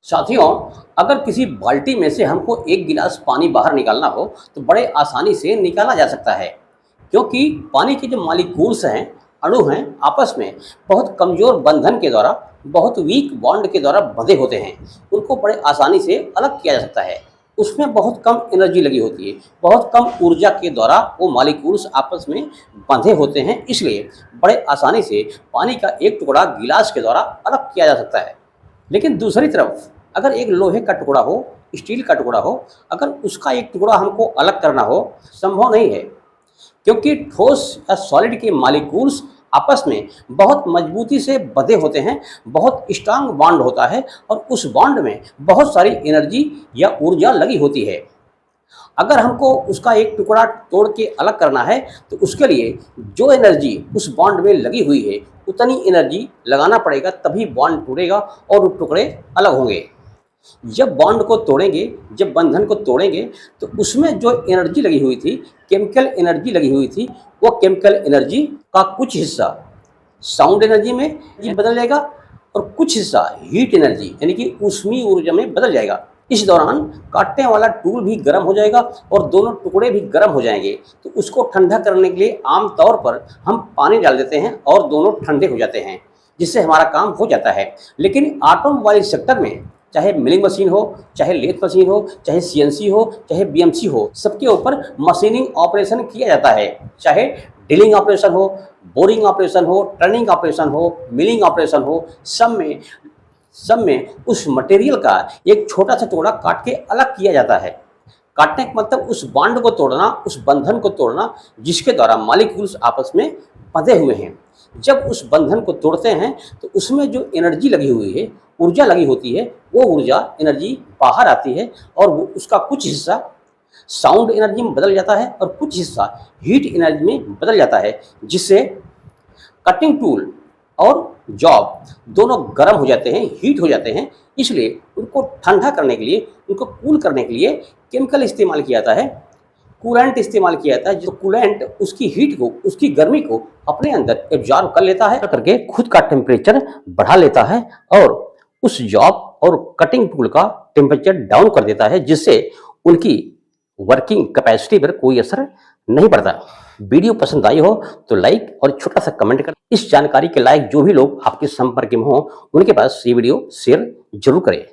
साथियों, अगर किसी बाल्टी में से हमको एक गिलास पानी बाहर निकालना हो तो बड़े आसानी से निकाला जा सकता है, क्योंकि पानी के जो मॉलिक्यूल्स हैं, अणु हैं, आपस में बहुत कमज़ोर बंधन के द्वारा, बहुत वीक बॉन्ड के द्वारा बंधे होते हैं। उनको बड़े आसानी से अलग किया जा सकता है। उसमें बहुत कम एनर्जी लगी होती है, बहुत कम ऊर्जा के द्वारा वो मॉलिक्यूल्स आपस में बंधे होते हैं, इसलिए बड़े आसानी से पानी का एक टुकड़ा गिलास के द्वारा अलग किया जा सकता है। लेकिन दूसरी तरफ अगर एक लोहे का टुकड़ा हो, स्टील का टुकड़ा हो, अगर उसका एक टुकड़ा हमको अलग करना हो, संभव नहीं है, क्योंकि ठोस या सॉलिड के मॉलिक्यूल्स आपस में बहुत मजबूती से बंधे होते हैं, बहुत स्ट्रांग बॉन्ड होता है और उस बॉन्ड में बहुत सारी एनर्जी या ऊर्जा लगी होती है। अगर हमको उसका एक टुकड़ा तोड़ के अलग करना है तो उसके लिए जो एनर्जी उस बॉन्ड में लगी हुई है उतनी एनर्जी लगाना पड़ेगा, तभी बॉन्ड टूटेगा और वो टुकड़े अलग होंगे। जब बॉन्ड को तोड़ेंगे, जब बंधन को तोड़ेंगे तो उसमें जो एनर्जी लगी हुई थी, केमिकल एनर्जी लगी हुई थी, वो केमिकल एनर्जी का कुछ हिस्सा साउंड एनर्जी में ये बदल जाएगा और कुछ हिस्सा हीट एनर्जी यानी कि ऊष्मीय ऊर्जा में बदल जाएगा। इस दौरान काटने वाला टूल भी गर्म हो जाएगा और दोनों टुकड़े भी गर्म हो जाएंगे। तो उसको ठंडा करने के लिए आमतौर पर हम पानी डाल देते हैं और दोनों ठंडे हो जाते हैं, जिससे हमारा काम हो जाता है। लेकिन ऑटोमोबाइल सेक्टर में चाहे मिलिंग मशीन हो, चाहे लेथ मशीन हो, चाहे सीएनसी हो, चाहे बीएमसी हो, सबके ऊपर मशीनिंग ऑपरेशन किया जाता है। चाहे ड्रिलिंग ऑपरेशन हो, बोरिंग ऑपरेशन हो, टर्निंग ऑपरेशन हो, मिलिंग ऑपरेशन हो, सब में उस मटेरियल का एक छोटा सा टुकड़ा काट के अलग किया जाता है। काटने का मतलब उस बॉन्ड को तोड़ना, उस बंधन को तोड़ना, जिसके द्वारा मॉलिक्यूल्स आपस में बंधे हुए हैं। जब उस बंधन को तोड़ते हैं तो उसमें जो एनर्जी लगी हुई है, ऊर्जा लगी होती है, वो ऊर्जा एनर्जी बाहर आती है और वो उसका कुछ हिस्सा साउंड एनर्जी में बदल जाता है और कुछ हिस्सा हीट एनर्जी में बदल जाता है, जिससे कटिंग टूल और जॉब दोनों गर्म हो जाते हैं, हीट हो जाते हैं। इसलिए उनको ठंडा करने के लिए, उनको कूल करने के लिए केमिकल इस्तेमाल किया जाता है, कूलेंट इस्तेमाल किया जाता है। जो कूलेंट उसकी हीट को, उसकी गर्मी को अपने अंदर एब्जॉर्ब कर लेता है, करके खुद का टेम्परेचर बढ़ा लेता है और उस जॉब और कटिंग टूल का टेम्परेचर डाउन कर देता है, जिससे उनकी वर्किंग कैपेसिटी पर कोई असर नहीं पड़ता। वीडियो पसंद आई हो तो लाइक और छोटा सा कमेंट कर। इस जानकारी के लायक जो भी लोग आपके संपर्क में हों, उनके पास ये वीडियो शेयर जरूर करें।